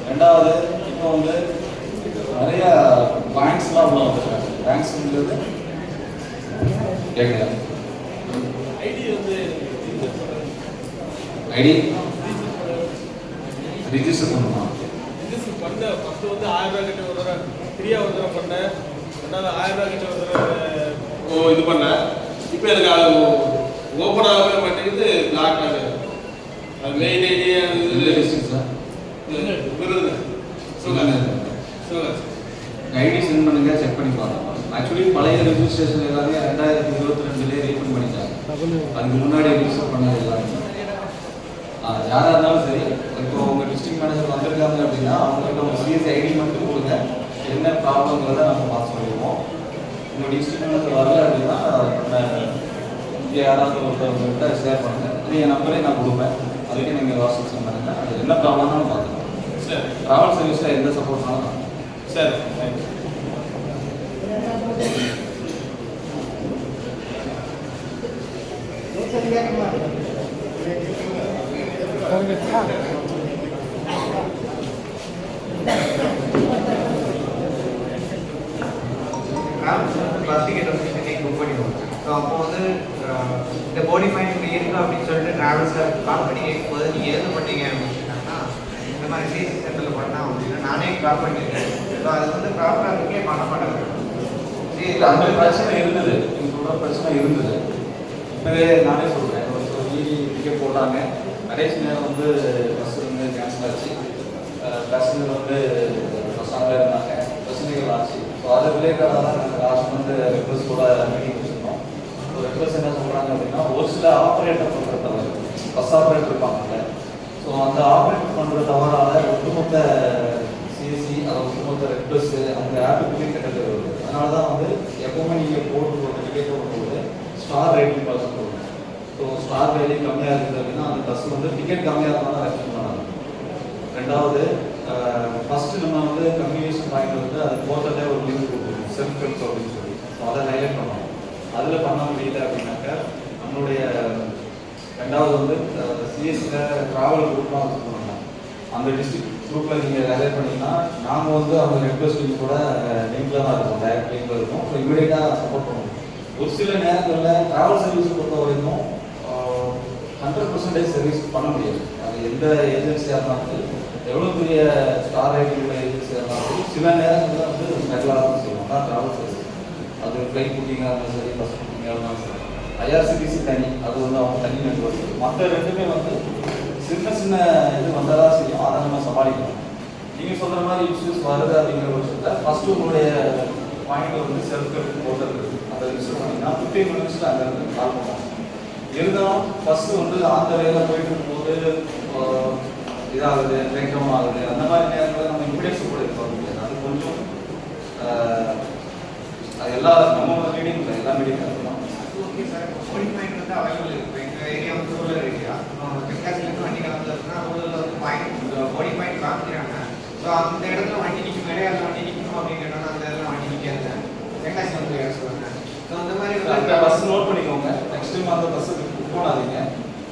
ரெண்டாவது இப்போ வந்து நிறைய பேங்க்ஸ்லாம் உள்ள வந்துருக்காங்க. பேங்க்ஸுங்கிறது கேட்குறேன், ஐடி ரிஜிஸ்டர் பண்ணணும். ரிஜிஸ்டர் பண்ண ஃபஸ்ட்டு வந்து 1000 ரூபா கிட்ட ஒரு தடவை ஃப்ரீயாக ஒரு தடவை பண்ணேன், ரெண்டாவது 1000 ரூபா கிட்ட ஒரு தடவை இது பண்ணேன். இப்போ எனக்கு அது ஓப்பன் ஆகவே மாட்டேங்குது, பிளாக் ஆகுது. அது மெயின் ஐடியா டிஸ்ட்ரிக்ட் சார் விருது ஐடி சென்ட் பண்ணுங்க, செக் பண்ணி பார்க்கலாம். ஆக்சுவலி பழைய ரெஜிஸ்ட்ரேஷன் எல்லாமே 2022 ரீஃபண்ட் பண்ணிட்டாங்க. அதுக்கு முன்னாடி ரிஜிஸ்டர் பண்ணது எல்லாமே யாராக இருந்தாலும் சரி. இப்போ உங்கள் டிஸ்ட்ரிக்ட் மேனேஜர் வந்திருக்காங்க அப்படின்னா அவங்களுக்கு அவங்க சிஎஸ்சி ஐடி மட்டும் கொடுங்க, என்ன ப்ராப்ளங்கிறத நம்ம பார்த்து சொல்லிடுவோம். உங்கள் டிஸ்ட்ரிக்ட் மேனேஜர் வரல அப்படின்னா இங்கே யாராவது ஒருத்தவங்கள்ட்ட ஷேர் பண்ணுங்கள், அது என் நம்பரே நான் கொடுப்பேன், அதுக்கே நீங்கள் வாட்ஸ்அப் பண்ணுங்க. அது என்ன ப்ராப்ளம்னாலும் பார்த்துக்கலாம். சார் ட்ராவல் சர்வீஸில் எந்த சப்போர்ட்னாலும் சார் பஸ் டிக்கெட் வந்து சென்னைக்கு புக் பண்ணிடுவோம். ஸோ அப்போ வந்து இந்த போடி பாயிண்ட் இப்படி இருக்கா அப்படின்னு சொல்லிட்டு ட்ராவல்ஸில் கால் பண்ணி கேட்கும்போது நீங்கள் எது பண்ணீங்க அப்படின்னு சொன்னாங்கன்னா, இந்த மாதிரி சிஎஸ்சி சென்டரில் பண்ணால் அப்படின்னா நானே கால் பண்ணியிருக்கேன். ஸோ அது வந்து ப்ராப்பராக இருக்கே பண்ண மாட்டாங்க. அந்த பிரச்சனை இருந்தது, நீங்கள் சொல்கிற பிரச்சனை இருந்தது. இப்போவே நானே சொல்கிறேன், ஒரு டிக்கெட் போட்டாங்க, கடைசி நேரம் வந்து பஸ் வந்து கேன்சல் ஆச்சு, பேசஞ்சர் வந்து பஸ் ஸ்டாண்டில் இருந்தாங்க, பிரச்சனைகள் ஆச்சு. ஸோ அது ரிலேட்டடாக தான் நாங்கள் லாஸ்ட் வந்து ரெக்வஸ்டோட மீட்டிங் வச்சுருந்தோம். ஸோ ரெக்வஸ்ட் என்ன சொல்கிறாங்க அப்படின்னா, ஒரு சில ஆப்ரேட்டர் பண்ணுற தவறு, பஸ் ஆப்ரேட்டர் இருப்பாங்கல்ல, ஸோ அந்த ஆப்ரேட் பண்ணுற தவறால் ஒட்டுமொத்த சிஎஸ்சி, அதை ஒட்டுமொத்த ரெக்வஸ்ட்டு அந்த ஆப்புக்குள்ளேயும் கெட்டது வருது. அதனால தான் வந்து எப்போவுமே நீங்கள் போட்டு டிக்கெட் போடும்போது ஸ்டார் ரேட்டிங் பார்த்து போடுங்க. ஸோ ஸ்டார் ரேட்டிங் கம்மியாக இருக்குது அப்படின்னா அந்த பஸ் வந்து டிக்கெட் கம்மியாக இருந்தாலும் ரெக்கமெண்ட் பண்ணாங்க. ரெண்டாவது ஃபஸ்ட்டு நம்ம வந்து கம்யூனிகேஷன் பாயிண்ட் வந்து அது போர்ட்டலே ஒரு லிங்க் கொடுத்துருக்கோம், செல்ஃப் ஹெல்ப் அப்படின்னு சொல்லி. ஸோ அதை ஹைலைட் பண்ணோம். அதில் பண்ண முடியல அப்படின்னாக்கா நம்மளுடைய ரெண்டாவது வந்து சிஎஸ்சியில் ட்ராவல் குரூப்லாம் வச்சுருக்கோம். அந்த டிஸ்ட்ரிக்ட் குரூப்பில் நீங்கள் ஹைலைட் பண்ணிங்கன்னா நாங்கள் வந்து அவங்க ரெக்வஸ்ட் லிங்க் கூட லிங்கில் தான் இருக்கும், டைரக்ட் லிங்கில் இருக்கும். ஸோ இமீடியட்டாக சப்போர்ட் பண்ணுவோம். ஒரு சில நேரங்களில் ட்ராவல் சர்வீஸ் பொறுத்த வரைக்கும் 100% சர்வீஸ் பண்ண முடியாது. அது எந்த ஏஜென்சியாக இருந்தாலும், எவ்வளோ பெரிய ஸ்டார் ரேட்டிங் உள்ள ஏஜென்சியாக இருந்தாலும் சில நேரங்களில் வந்து ஸ்பெஷலாக தான் செய்வோம். தான் ட்ராவல் சர்வீஸ், அது ஃப்ளைட் புக்கிங்காக இருந்தாலும் சரி, பஸ் புக்கிங்காக இருந்தாலும் சரி. ஐஆர்சிடிசி தனி, அது வந்து அவங்க தனி நெட்வொர்க். மற்ற ரெண்டுமே வந்து சின்ன சின்ன இது வந்தால் தான் செய்யும், அதை நம்ம சமாளிக்கணும். நீங்கள் சொல்கிற மாதிரி இஷ்யூஸ் வருது அப்படிங்கிற பட்சத்தில் ஃபஸ்ட்டு உங்களுடைய பாயிண்ட் வந்து செல்ஃப் ஹெல்ப் போர்ட்டல் இருக்குது, அதை ரிசீவ் பண்ணிங்கன்னா 15 மினிட்ஸில் அங்கே இருந்து கால் பண்ணுவோம். இருந்தாலும் ஃபஸ்ட்டு வந்து அந்த வேலை போயிட்டு இருக்கும்போது இதாகுது, பிரேக் டவுன் ஆகுது, அந்த மாதிரி நேரத்தில் நம்ம இமிடியேட் சப்போர்ட் எதிர்பார்க்க முடியாது. அது கொஞ்சம் அது எல்லா நம்ம மீடியம் இல்லை, எல்லா மீடியம் தான். ஓகே சார், போடி பாயிண்ட் வந்து அவைலபிள் இருக்குது. எங்கள் ஏரியா வந்து ரூரல் ஏரியா, தென்காசிலேருந்து வண்டி கலந்துருக்குன்னா ரூரலில் வந்து பாயிண்ட் போடி பாயிண்ட் காமிக்கிறாங்க. ஸோ அந்த இடத்துல வண்டி நிற்கும், இடையால வண்டி நிற்கணும் அப்படின்னு கேட்டோம்னா அந்த இடத்துல வண்டி நிற்காது. தென்காசி வந்து சொல்லுவாங்க. ஸோ அந்த மாதிரி அந்த பஸ் நோட் பண்ணிக்கோங்க, நெக்ஸ்ட் டைம் அந்த பஸ்ஸுக்கு புக் பண்ணாதீங்க.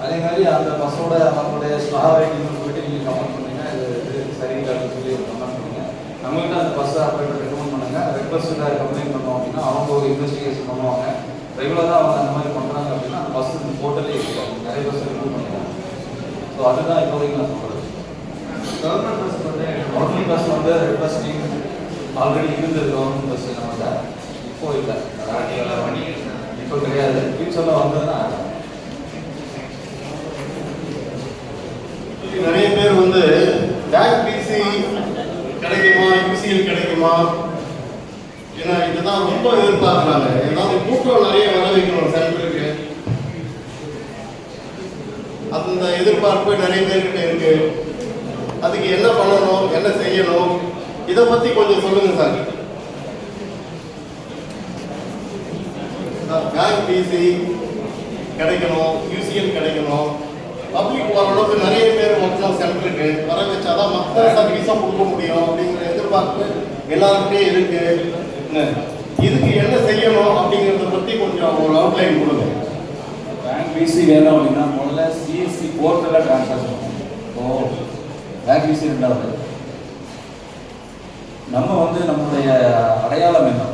அதே மாதிரி அந்த பஸ்ஸோட அவங்களுடைய ஸ்டார் ரேட்டிங் போயிட்டு நீங்கள் கமெண்ட் பண்ணுங்க, இது சரிங்களான்னு சொல்லி கமெண்ட் பண்ணுங்க. நம்மகிட்ட அந்த பஸ்ஸை ஆப்ரேட்டர் ரெக்கமெண்ட் பண்ணுங்க. ரெக்வஸ்ட்டு கம்ப்ளைண்ட் பண்ணோம் அப்படின்னா அவங்க ஒரு இன்வெஸ்டிகேஷன் பண்ணுவாங்க. ரெகுலராக அவங்க அந்த மாதிரி பண்ணுறாங்க அப்படின்னா அந்த பஸ் போர்ட்டலே இருக்குது, நிறைய பஸ் ரிமூவ் பண்ணிக்கலாம். ஸோ அதுதான் இப்போதைக்கு நான் சொல்கிறது. கவர்மெண்ட் பஸ் வந்து கவர்மெண்ட் பஸ் வந்து ரெக்வஸ்டிங் ஆல்ரெடி இருந்தது. கவர்மெண்ட் பஸ் நம்மகிட்ட இப்போ இல்லை, நீங்களும் பண்ணிக்கிறீங்க. இப்போ கிடையாது. ஃபியூச்சரில் வந்ததுன்னா நிறைய பேர் வந்து பேங்க் பிசி கிடைக்குமா, யூசிஎல் கிடைக்குமா, ஏன்னா இதுதான் ரொம்ப எதிர்பார்க்குறாங்க. ஏதாவது கூட்டம் நிறைய வர வைக்கணும் சென்டருக்கு. அந்த எதிர்பார்ப்பு நிறைய பேர்கிட்ட இருக்கு. அதுக்கு என்ன பண்ணணும், என்ன செய்யணும், இதை பத்தி கொஞ்சம் சொல்லுங்க சார். பேங்க் பிசி கிடைக்கணும், யூசிஎல் கிடைக்கணும், பப்ளிக் ஓரளவுக்கு நிறைய பேர் மொத்தம் சென்டருக்கு வர வச்சாதான் மற்ற சர்வீஸாக கொடுக்க முடியும் அப்படிங்கிற எதிர்பார்ப்பு எல்லாருக்கிட்டே இருக்கு. இதுக்கு என்ன செய்யணும் அப்படிங்கிறத பற்றி கொஞ்சம் ஒரு அவுட்லைன் கொடுங்க. பேங்க் பிசி வேணும் அப்படின்னா முதல்ல சிஎஸ்சி போர்ட்டலில் ட்ரான்ஸ்ஃபர் பண்ணணும். ஓ, பேங்க் பிசி ரெண்டாவது. நம்ம வந்து நம்மளுடைய அடையாளம் என்ன?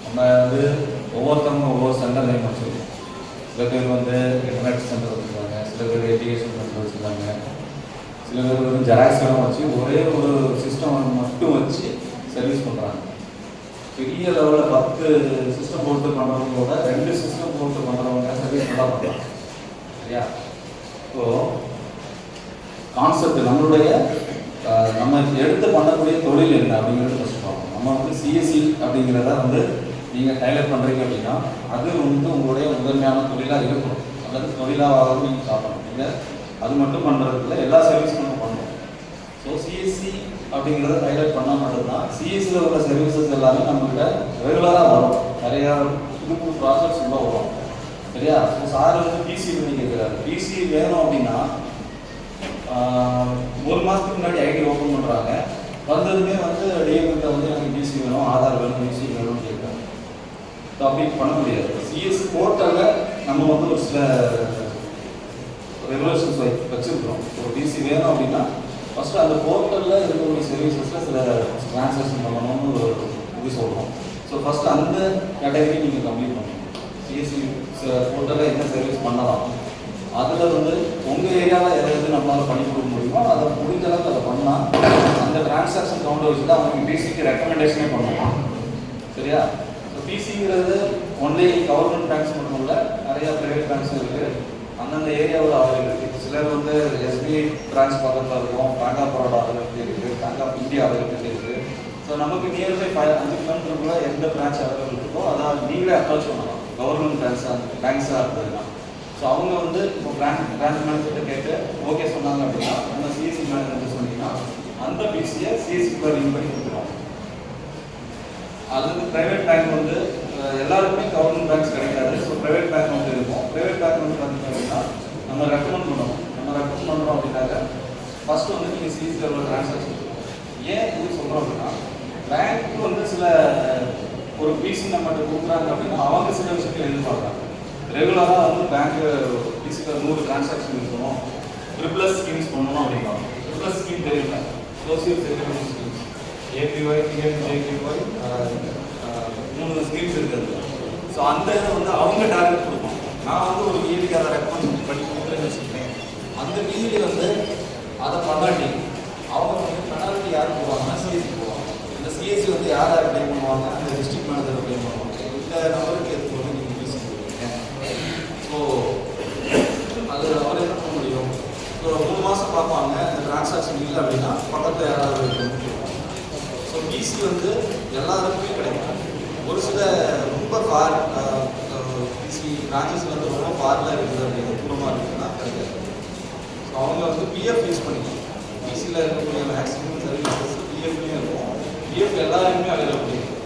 நம்ம வந்து ஒவ்வொருத்தவங்க ஒவ்வொரு சென்டர் நேம் வச்சுருக்கோம். சில பேர் வந்து இன்டர்நெட் சென்டர் வச்சுருக்காங்க, சில பேர் எஜுகேஷன் சென்டர் வச்சுருக்காங்க, சில பேர் வந்து ஜெராக்ஸ் எல்லாம் வச்சு ஒரே ஒரு சிஸ்டம் மட்டும் வச்சு சர்வீஸ் பண்ணுறாங்க. பெரிய லெவலில் 10 சிஸ்டம் போட்டு பண்ணுறவங்களோட 2 சிஸ்டம் போட்டு பண்ணுறவங்க சர்வீஸ் நல்லா பண்ணலாம். சரியா? ஸோ கான்செப்ட் நம்மளுடைய நம்ம எடுத்து பண்ணக்கூடிய தொழில் என்ன அப்படிங்கிறது ஃபஸ்ட் பார்க்கணும். நம்ம வந்து சிஎஸ்சி அப்படிங்கிறத வந்து நீங்கள் டைலர் பண்ணுறீங்க அப்படின்னா அது வந்து உங்களுடைய முதன்மையான தொழிலாக இருக்கணும், அல்லது தொழிலாக நீங்கள் சாப்பிடணும். நீங்கள் அது மட்டும் பண்ணுறதுல எல்லா சர்வீஸும் நம்ம பண்ணணும். ஸோ சிஎஸ்சி அப்படிங்கிறத டைலர் பண்ணால் மட்டும்தான் சிஎஸ்சியில் உள்ள சர்வீசஸ் எல்லாமே நம்மகிட்ட ரெகுலராக வரும். நிறையா புது புது ப்ராசஸ் உள்ள வரும். சரியா? ஸோ சார் வந்து பிசி பண்ணி கேட்குறாரு. பிசி வேணும் அப்படின்னா 1 மாதத்துக்கு முன்னாடி ஐடி ஓப்பன் பண்ணுறாங்க. வந்ததுமே வந்து டிஎம்கிட்ட வந்து எனக்கு பிசி வேணும், ஆதார் வேணும், பிசி வேணும்னு கேட்குறாங்க. ஸோ அப்படி பண்ண முடியாது. சிஎஸ்சி போர்ட்டலில் நம்ம வந்து ஒரு சில ரெகுலேஷன்ஸ் வச்சுருக்கிறோம். ஒரு பிசி வேணும் அப்படின்னா ஃபஸ்ட்டு அந்த போர்ட்டலில் இருக்கக்கூடிய சர்வீசஸில் சில ட்ரான்சாக்ஷன் பண்ணணும்னு ஒரு இது சொல்கிறோம். ஸோ ஃபஸ்ட்டு அந்த கேட்டகரி நீங்கள் கம்ப்ளீட் பண்ணணும். சிஎஸ்சி போர்ட்டலில் என்ன சர்வீஸ் பண்ணலாம், அதில் வந்து உங்கள் ஏரியாவில் எதாவது நம்மளால் பண்ணி கொடுக்க முடியுமோ அதை முடிஞ்ச அளவுக்கு அதை பண்ணால் அந்த டிரான்சாக்ஷன் கவுண்டை வச்சு தான் அவங்க பிசிக்கு ரெக்கமெண்டேஷனே பண்ணுவோம். சரியா? ஸோ பிசிங்கிறது ஒன்லி கவர்மெண்ட் பேங்க்ஸ் மட்டும் இல்லை, நிறையா ப்ரைவேட் பேங்க்ஸும் இருக்குது. அந்தந்த ஏரியாவில் அவைலபிள் இருக்குது. சிலர் வந்து எஸ்பிஐ பிரான்ச் பக்கத்தில் இருக்கும், பேங்க் ஆஃப் பரோடா அவைலபிலிட்டி இருக்குது, பேங்க் ஆஃப் இந்தியா அவைலபிலிட்டி இருக்குது. ஸோ நமக்கு நியர்பை 5 கிலோமீட்டருக்குள்ள எந்த பிரான்ச் அவைலபிள் இருக்கோ அதான் நீங்களே அப்ரோச் பண்ணலாம். கவர்மெண்ட் பேங்க்ஸாக இருந்ததுன்னா ஸோ அவங்க வந்து இப்போ பிரான்ச் மேனேஜர்கிட்ட கேட்டு ஓகே சொன்னாங்க அப்படின்னா நம்ம சிஎஸ்சி மேனேஜர் சொன்னீங்கன்னா அந்த பிசியை சிஎஸ்சிக்குள்ள லிங்க் பண்ணி கொடுத்துருவோம். அல்லது ப்ரைவேட் பேங்க் வந்து எல்லாருக்குமே கவர்மெண்ட் பேங்க்ஸ் கிடைக்காது. ஸோ ப்ரைவேட் பேங்க் வந்து இருக்கும். ப்ரைவேட் பேங்க் வந்து பார்த்தீங்க அப்படின்னா நம்ம ரெக்கமெண்ட் பண்ணுவோம். நம்ம ரெக்கமெண்ட் பண்ணுறோம் அப்படின்னாக்க ஃபஸ்ட்டு வந்து நீங்கள் சிஎஸ்சியில் உள்ள ட்ரான்சாக்ஷன். ஏன் இது சொல்கிறோம் அப்படின்னா பேங்க்கு வந்து சில ஒரு பிசி நம்மகிட்ட கொடுக்குறாங்க அப்படின்னா அவங்க சில விஷயங்கள் எதிர்பார்க்குறாங்க. ரெகுலராக வந்து பேங்க்கு பிசியில் 100 ட்ரான்சாக்ஷன் இருக்கணும், ட்ரிபிள்எஸ் ஸ்கீம்ஸ் பண்ணணும் அப்படிங்கிறாங்க. ட்ரிபிள்எஸ் ஸ்கீம் தெரியல, social security schemes, APY, PMJBY, 3 schemes இருக்குது. ஸோ அந்த இதை வந்து அவங்க டார்கெட் கொடுப்போம். நான் வந்து ஒரு வீதிக்கு அதை ரெக்கமெண்ட் பண்ணி கொடுக்குறேன்னு வச்சுருக்கேன். அந்த வீதி வந்து அதை பண்ணாட்டி அவங்க வந்து பெனால்ட்டி யார் போவாங்கன்னா சிஎஸ்சி போவாங்க. இந்த சிஎஸ்சி வந்து யாரை அப்ளை பண்ணுவாங்க? அந்த டிஸ்ட்ரிக்ட் மேனேஜர் அப்ளை பண்ணுவாங்க. இந்த நபருக்கு எடுத்து வந்து நீங்கள் பிசி கொடுக்குறீங்க. ஸோ அது அவர் என்ன பண்ண முடியும்? ஸோ 3 மாதம் பார்ப்பாங்க, இந்த டிரான்சாக்ஷன் இல்லை அப்படின்னா பக்கத்தில் யாராவது இருக்கணும். ஸோ பிசி வந்து எல்லாருக்குமே கிடைக்கும். ஒரு சில ரொம்ப ஃபார் பிசி பிரான்ச்சஸ் வந்து ரொம்ப ஃபாரில் இருக்குது அப்படிங்கிற தூரமாக இருக்குதுன்னா கிடைக்காது. ஸோ அவங்க வந்து பிஎஃப் யூஸ் பண்ணிக்கலாம். பிசியில் இருக்கக்கூடிய மேக்ஸிமம் சர்வீசஸ் பிஎஃப்லேயும் இருக்கும். பிஎஃப் எல்லாருக்குமே அவைலபிள் இருக்குது.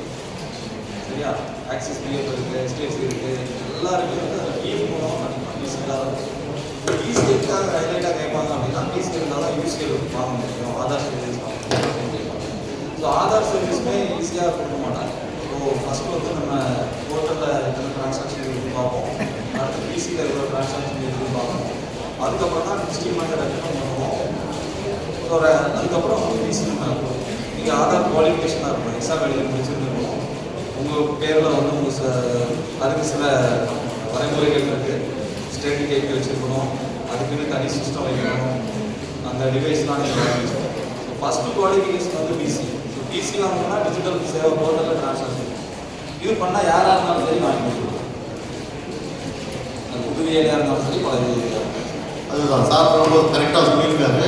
சரியா? ஆக்சிஸ் பிஎஃப் இருக்குது, எஸ்டிஎஃப்சி இருக்குது, எல்லாருமே வந்து அந்த பிஎஃப் மூலமாக பண்ணிக்கலாம். பிசி இல்லாத பிசிஎஃப்காக ஹைலைட்டாக கேட்பாங்க அப்படின்னா பிசி இருந்தால் தான் யூசிஎல் வாங்க முடியும், ஆதார் சர்வீஸ் வாங்க முடியும் அப்படின்னு கேட்பாங்க. ஸோ ஆதார் சர்வீஸுமே ஈஸியாக கொடுக்க மாட்டாங்க. ஸோ ஃபஸ்ட்டு வந்து நம்ம போர்ட்டலில் எத்தனை ட்ரான்சாக்ஷன் இருக்குன்னு பார்ப்போம், அடுத்து பிசியில் இருக்கிற ட்ரான்சாக்ஷன் இருக்குன்னு பார்ப்போம், அதுக்கப்புறம் தான் டிஸ்ட்ரிக்ட் ரெக்கமெண்ட் பண்ணுவோம். ஸோ அதுக்கப்புறம் வந்து பிசி நம்ம நீங்கள் ஆதார் குவாலிஃபிகேஷனாக இருக்கும், எக்ஸாம் எழுதி முடிச்சிருந்துருக்கணும், உங்கள் பேரில் வந்து உங்கள் அதுக்கு சில வரைமுறைகள் இருக்குது. ஸ்டேட் கேட்க வச்சுருக்கணும், அதுக்குன்னு தனி சிஸ்டம் வைக்கணும், அந்த டிவைஸ்லாம் நீங்கள் வச்சுக்கணும். ஸோ ஃபஸ்ட்டு குவாலிஃபிகேஷன் வந்து பிசி. ஸோ ஈஸியாக வாங்கினா டிஜிட்டல் சேவை போர்ட்டலில் ட்ரான்ஸ்ஃபர் செய்யும். இது பண்ணால் யாராக இருந்தாலும் சரி வாங்கி கொடுக்கலாம். புதுவியலையாக இருந்தாலும் சரி பழைய அதுதான் சார் ரொம்ப கரெக்டாக சொல்லியிருக்காரு.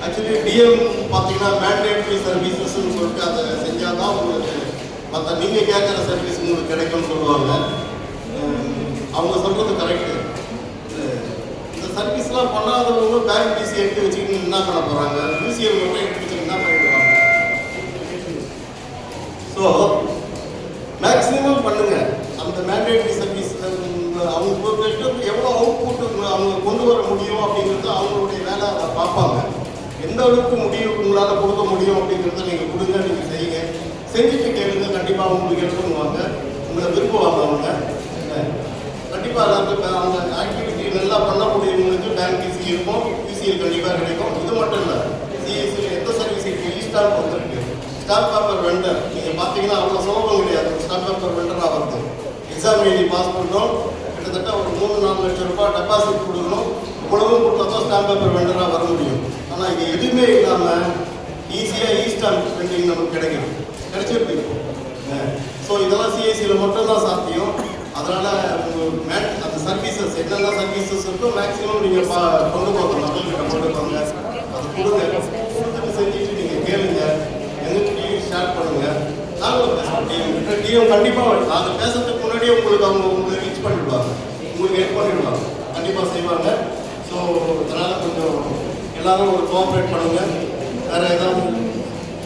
ஆக்சுவலி டிஎம் பார்த்தீங்கன்னா மேண்டேட்ரி சர்வீசஸ்ன்னு சொல்லிட்டு அதை செஞ்சால் தான் உங்களுக்கு மற்ற நீங்கள் கேட்குற சர்வீஸ் உங்களுக்கு கிடைக்கும்னு சொல்லுவாங்க. அவங்க சொல்கிறது கரெக்டு. இந்த சர்வீஸ்லாம் பண்ணாதவங்க பேங்க் பிசி எடுத்து வச்சுக்கிட்டு என்ன பண்ண போகிறாங்க? யூசிஎல் மட்டும் எடுத்து வச்சுக்கிட்டு என்ன பண்ணிடுவாங்க? ஸோ மேக்ஸிமம் பண்ணுங்க. அந்த மேண்டேட்ரி சர்வீஸ் அவங்க பொறுத்த எவ்வளோ அவுட்புட் அவங்க கொண்டு வர முடியும் அப்படிங்கிறது அவங்களுடைய வேலை அதை பார்ப்பாங்க. எந்த அளவுக்கு முடியும் உங்களால் கொடுக்க முடியும் அப்படிங்கிறத நீங்கள் கொடுங்க, நீங்கள் செய்யுங்க. செஞ்சுட்டு கேளுங்க, கண்டிப்பாக உங்களுக்கு ஹெல்ப் பண்ணுவாங்க. உங்களை விரும்புவாங்க அவங்க. கண்டிப்பாக அந்த ஆக்டிவிட்டி நல்லா பண்ணக்கூடியவங்களுக்கு பேங்க் பிசி இருக்கும், பிசிஎல் கண்டிப்பாக கிடைக்கும். இது மட்டும் இல்லை, சிஎஸ்சியில் எந்த சர்வீஸ் இருக்குது? இஸ்டால் வந்துருக்கு. ஸ்டாம்ப் பேப்பர் வெண்டர் நீங்கள் பார்த்தீங்கன்னா அவ்வளோ சுலபம் கிடையாது. ஸ்டாம்ப் பேப்பர் வெண்டராக வருது. எக்ஸாம் எழுதி பாஸ் பண்ணுறோம், கிட்டத்தட்ட ஒரு 3-4 லட்சம் ரூபாய் டெபாசிட் கொடுக்கணும். இவ்வளவும் கொடுத்தா தான் ஸ்டாம்ப் பேப்பர் வெண்டராக வர முடியும். ஆனால் இது எதுவுமே இல்லாமல் ஈஸியாக ஸ்டாம்ப் பிரிண்டிங் நமக்கு கிடைச்சிருக்கு. ஸோ இதெல்லாம் சிஎஸ்சியில் மட்டும்தான் சாத்தியம். அதனால் அந்த சர்வீசஸ் என்னென்ன சர்வீசஸ் இருக்கோ மேக்ஸிமம் நீங்கள் கொண்டு போங்க, மக்கள்கிட்ட கொண்டு போங்க. அதை கொடுங்க, கொடுத்துட்டு செஞ்சுட்டு நீங்கள் கேளுங்க, எங்ககிட்டயும் ஷேர் பண்ணுங்கள். நாங்களும் பேசுவோம். டிஎம் கண்டிப்பாக நாங்கள் பேசுறதுக்கு முன்னாடியே உங்களுக்கு ரீச் பண்ணிவிடுவாங்க, உங்களுக்கு ஹெல்ப் பண்ணிவிடுவாங்க, கண்டிப்பாக செய்வாங்க. ஸோ அதனால் கொஞ்சம் எல்லாரும் ஒரு கோஆப்ரேட் பண்ணுங்கள். வேறு ஏதாவது